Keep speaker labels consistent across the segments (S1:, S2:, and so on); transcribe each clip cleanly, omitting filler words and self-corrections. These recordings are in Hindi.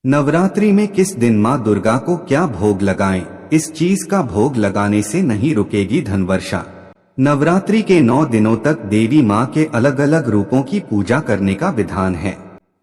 S1: नवरात्रि में किस दिन माँ दुर्गा को क्या भोग लगाएं? इस चीज का भोग लगाने से नहीं रुकेगी धनवर्षा। नवरात्रि के 9 दिनों तक देवी माँ के अलग अलग रूपों की पूजा करने का विधान है।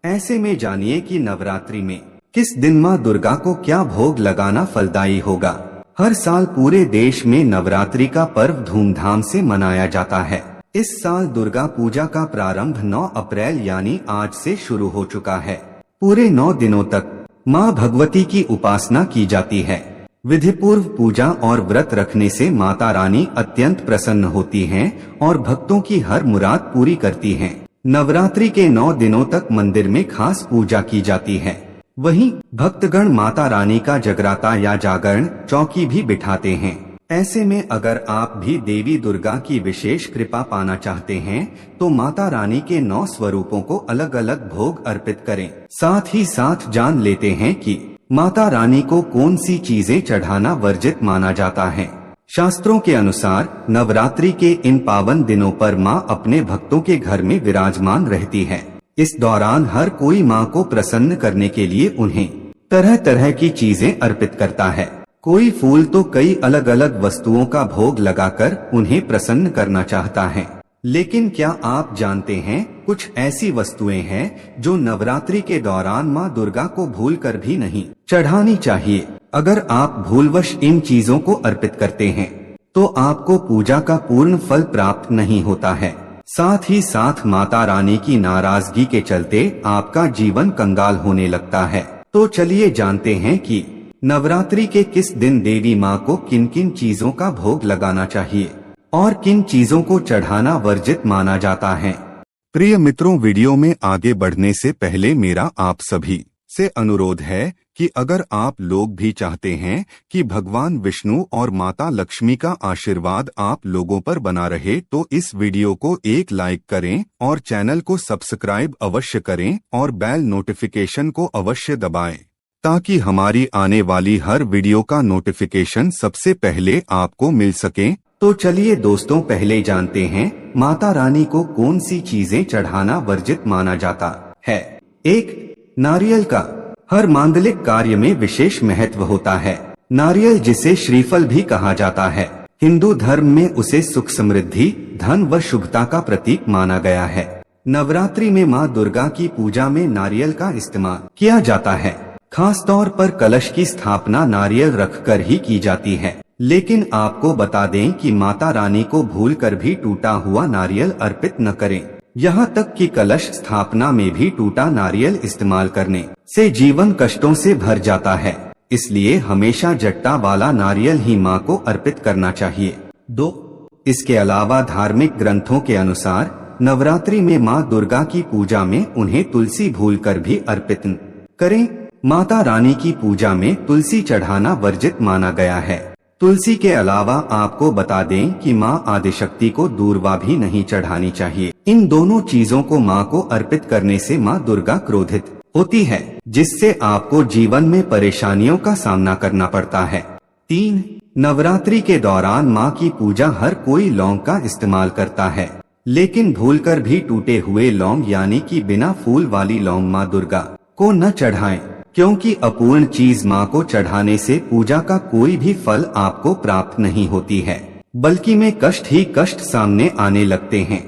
S1: ऐसे में जानिए कि नवरात्रि में किस दिन माँ दुर्गा को क्या भोग लगाना फलदायी होगा। हर साल पूरे देश में नवरात्रि का पर्व धूमधाम से मनाया जाता है। इस साल दुर्गा पूजा का प्रारंभ 9 अप्रैल यानी आज से शुरू हो चुका है। पूरे 9 दिनों तक माँ भगवती की उपासना की जाती है। विधिपूर्व पूजा और व्रत रखने से माता रानी अत्यंत प्रसन्न होती हैं और भक्तों की हर मुराद पूरी करती हैं। नवरात्रि के 9 दिनों तक मंदिर में खास पूजा की जाती है। वहीं भक्तगण माता रानी का जगराता या जागरण चौकी भी बिठाते हैं। ऐसे में अगर आप भी देवी दुर्गा की विशेष कृपा पाना चाहते हैं तो माता रानी के 9 स्वरूपों को अलग अलग भोग अर्पित करें। साथ ही साथ जान लेते हैं कि माता रानी को कौन सी चीजें चढ़ाना वर्जित माना जाता है। शास्त्रों के अनुसार नवरात्रि के इन पावन दिनों पर माँ अपने भक्तों के घर में विराजमान रहती है। इस दौरान हर कोई माँ को प्रसन्न करने के लिए उन्हें तरह तरह की चीजें अर्पित करता है। कोई फूल तो कई अलग अलग वस्तुओं का भोग लगाकर उन्हें प्रसन्न करना चाहता है। लेकिन क्या आप जानते हैं कुछ ऐसी वस्तुएं हैं जो नवरात्रि के दौरान माँ दुर्गा को भूलकर भी नहीं चढ़ानी चाहिए। अगर आप भूलवश इन चीजों को अर्पित करते हैं तो आपको पूजा का पूर्ण फल प्राप्त नहीं होता है। साथ ही साथ माता रानी की नाराजगी के चलते आपका जीवन कंगाल होने लगता है। तो चलिए जानते हैं कि नवरात्रि के किस दिन देवी माँ को किन किन चीजों का भोग लगाना चाहिए और किन चीजों को चढ़ाना वर्जित माना जाता है। प्रिय मित्रों, वीडियो में आगे बढ़ने से पहले मेरा आप सभी से अनुरोध है कि अगर आप लोग भी चाहते हैं कि भगवान विष्णु और माता लक्ष्मी का आशीर्वाद आप लोगों पर बना रहे तो इस वीडियो को एक लाइक करें और चैनल को सब्सक्राइब अवश्य करें और बेल नोटिफिकेशन को अवश्य दबाएं ताकि हमारी आने वाली हर वीडियो का नोटिफिकेशन सबसे पहले आपको मिल सके। तो चलिए दोस्तों, पहले जानते हैं माता रानी को कौन सी चीजें चढ़ाना वर्जित माना जाता है। 1. नारियल का हर मांगलिक कार्य में विशेष महत्व होता है। नारियल, जिसे श्रीफल भी कहा जाता है, हिंदू धर्म में उसे सुख समृद्धि, धन व शुभता का प्रतीक माना गया है। नवरात्रि में माँ दुर्गा की पूजा में नारियल का इस्तेमाल किया जाता है। खास तौर पर कलश की स्थापना नारियल रखकर ही की जाती है। लेकिन आपको बता दें कि माता रानी को भूलकर भी टूटा हुआ नारियल अर्पित न करें। यहाँ तक कि कलश स्थापना में भी टूटा नारियल इस्तेमाल करने से जीवन कष्टों से भर जाता है। इसलिए हमेशा जट्टा वाला नारियल ही माँ को अर्पित करना चाहिए। 2. इसके अलावा धार्मिक ग्रंथों के अनुसार नवरात्रि में माँ दुर्गा की पूजा में उन्हें तुलसी भूलकर भी अर्पित न करें। माता रानी की पूजा में तुलसी चढ़ाना वर्जित माना गया है। तुलसी के अलावा आपको बता दें कि माँ आदिशक्ति को दूर्वा भी नहीं चढ़ानी चाहिए। इन दोनों चीजों को माँ को अर्पित करने से माँ दुर्गा क्रोधित होती है, जिससे आपको जीवन में परेशानियों का सामना करना पड़ता है। 3. नवरात्रि के दौरान माँ की पूजा हर कोई लौंग का इस्तेमाल करता है, लेकिन भूलकर भी टूटे हुए लौंग यानी कि बिना फूल वाली लौंग माँ दुर्गा को न चढ़ाएं, क्योंकि अपूर्ण चीज माँ को चढ़ाने से पूजा का कोई भी फल आपको प्राप्त नहीं होती है, बल्कि में कष्ट ही कष्ट सामने आने लगते हैं।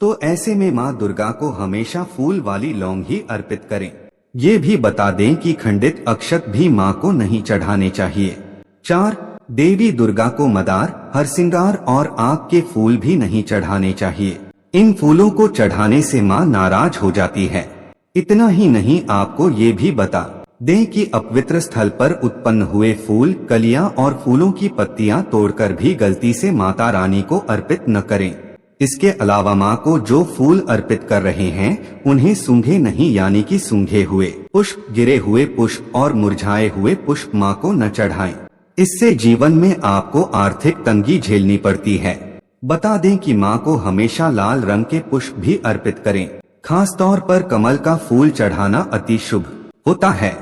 S1: तो ऐसे में माँ दुर्गा को हमेशा फूल वाली लौंग ही अर्पित करें। ये भी बता दें कि खंडित अक्षत भी माँ को नहीं चढ़ाने चाहिए। 4. देवी दुर्गा को मदार, हरसिंगार और आक के फूल भी नहीं चढ़ाने चाहिए। इन फूलों को चढ़ाने से माँ नाराज हो जाती है। इतना ही नहीं, आपको ये भी बता दें कि अपवित्र स्थल पर उत्पन्न हुए फूल, कलियां और फूलों की पत्तियां तोड़कर भी गलती से माता रानी को अर्पित न करें। इसके अलावा माँ को जो फूल अर्पित कर रहे हैं उन्हें सूंघे नहीं, यानी कि सूंघे हुए पुष्प, गिरे हुए पुष्प और मुरझाए हुए पुष्प माँ को न चढ़ाएं। इससे जीवन में आपको आर्थिक तंगी झेलनी पड़ती है। बता दें कि माँ को हमेशा लाल रंग के पुष्प भी अर्पित करें। खास तौर पर कमल का फूल चढ़ाना अति शुभ होता है।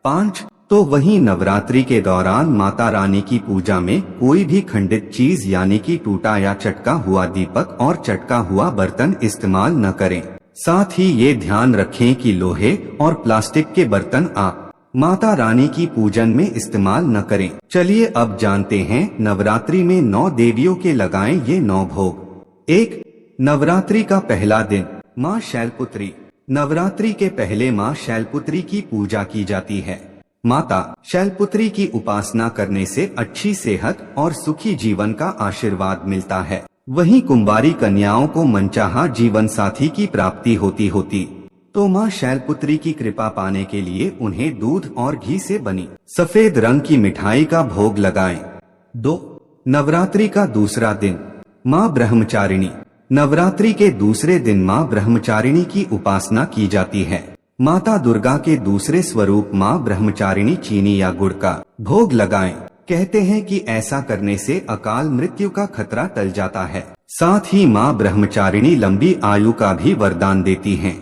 S1: 5. तो वहीं नवरात्रि के दौरान माता रानी की पूजा में कोई भी खंडित चीज यानी कि टूटा या चटका हुआ दीपक और चटका हुआ बर्तन इस्तेमाल न करें। साथ ही ये ध्यान रखें कि लोहे और प्लास्टिक के बर्तन आप माता रानी की पूजन में इस्तेमाल न करें। चलिए अब जानते हैं नवरात्रि में 9 देवियों के लगाएं ये 9 भोग। 1. नवरात्रि का पहला दिन, माँ शैलपुत्री। नवरात्रि के पहले माँ शैलपुत्री की पूजा की जाती है। माता शैलपुत्री की उपासना करने से अच्छी सेहत और सुखी जीवन का आशीर्वाद मिलता है। वहीं कुंवारी कन्याओं को मनचाहा जीवन साथी की प्राप्ति होती तो माँ शैलपुत्री की कृपा पाने के लिए उन्हें दूध और घी से बनी सफेद रंग की मिठाई का भोग लगाएं। 2. नवरात्रि का दूसरा दिन, माँ ब्रह्मचारिणी। नवरात्रि के दूसरे दिन माँ ब्रह्मचारिणी की उपासना की जाती है। माता दुर्गा के दूसरे स्वरूप माँ ब्रह्मचारिणी चीनी या गुड़ का भोग लगाएं। कहते हैं कि ऐसा करने से अकाल मृत्यु का खतरा टल जाता है। साथ ही माँ ब्रह्मचारिणी लंबी आयु का भी वरदान देती हैं।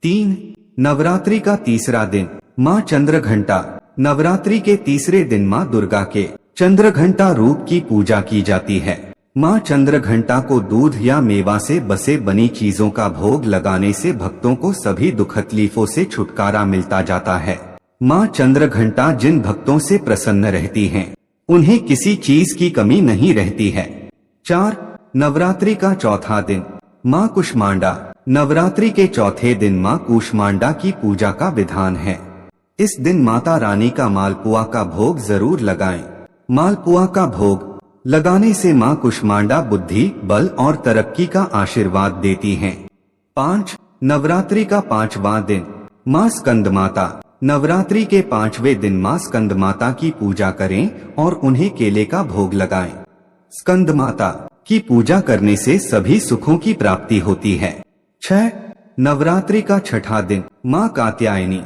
S1: 3. नवरात्रि का तीसरा दिन, माँ चंद्रघंटा। नवरात्रि के तीसरे दिन माँ दुर्गा के चंद्रघंटा रूप की पूजा की जाती है। माँ चंद्रघंटा को दूध या मेवा से बसे बनी चीजों का भोग लगाने से भक्तों को सभी दुख तकलीफों से छुटकारा मिलता जाता है। माँ चंद्रघंटा जिन भक्तों से प्रसन्न रहती हैं, उन्हें किसी चीज की कमी नहीं रहती है। 4. नवरात्रि का चौथा दिन, माँ कुष्मांडा। नवरात्रि के चौथे दिन माँ कुष्मांडा की पूजा का विधान है। इस दिन माता रानी का मालपुआ का भोग जरूर लगाएं। मालपुआ का भोग लगाने से माँ कुष्मांडा बुद्धि, बल और तरक्की का आशीर्वाद देती हैं। 5. नवरात्रि का पांचवा दिन, माँ स्कंद माता। नवरात्रि के 5वें दिन माँ स्कंद माता की पूजा करें और उन्हें केले का भोग लगाएं। स्कंद माता की पूजा करने से सभी सुखों की प्राप्ति होती है। 6. नवरात्रि का छठा दिन, माँ कात्यायनी।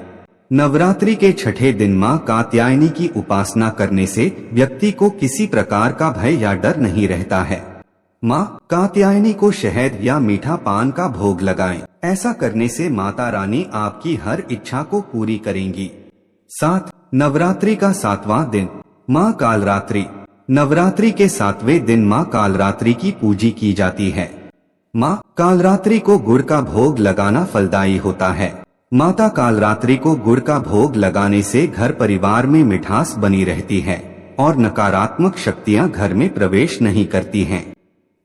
S1: नवरात्रि के छठे दिन माँ कात्यायनी की उपासना करने से व्यक्ति को किसी प्रकार का भय या डर नहीं रहता है। माँ कात्यायनी को शहद या मीठा पान का भोग लगाएं। ऐसा करने से माता रानी आपकी हर इच्छा को पूरी करेंगी। 7. नवरात्रि का 7वां दिन, माँ कालरात्रि। नवरात्रि के 7वें दिन माँ कालरात्रि की पूजा की जाती है। माँ कालरात्रि को गुड़ का भोग लगाना फलदायी होता है। माता कालरात्रि को गुड़ का भोग लगाने से घर परिवार में मिठास बनी रहती है और नकारात्मक शक्तियाँ घर में प्रवेश नहीं करती हैं।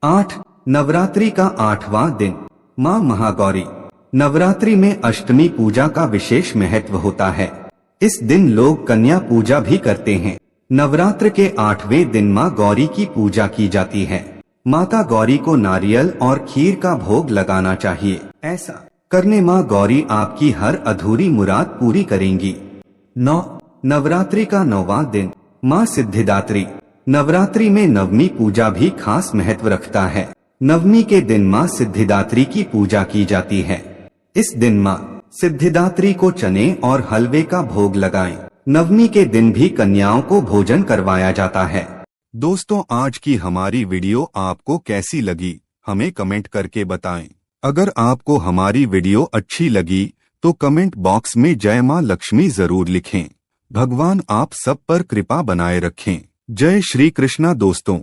S1: 8. नवरात्रि का 8वां दिन, माँ महागौरी। नवरात्रि में अष्टमी पूजा का विशेष महत्व होता है। इस दिन लोग कन्या पूजा भी करते हैं। नवरात्र के 8वें दिन माँ गौरी की पूजा की जाती है। माता गौरी को नारियल और खीर का भोग लगाना चाहिए। ऐसा करने माँ गौरी आपकी हर अधूरी मुराद पूरी करेंगी। 9. नवरात्रि का 9वां दिन, माँ सिद्धिदात्री। नवरात्रि में नवमी पूजा भी खास महत्व रखता है। नवमी के दिन माँ सिद्धिदात्री की पूजा की जाती है। इस दिन माँ सिद्धिदात्री को चने और हलवे का भोग लगाएं। नवमी के दिन भी कन्याओं को भोजन करवाया जाता है।
S2: दोस्तों, आज की हमारी वीडियो आपको कैसी लगी हमें कमेंट करके बताएं। अगर आपको हमारी वीडियो अच्छी लगी तो कमेंट बॉक्स में जय मां लक्ष्मी जरूर लिखें। भगवान आप सब पर कृपा बनाए रखें। जय श्री कृष्णा दोस्तों।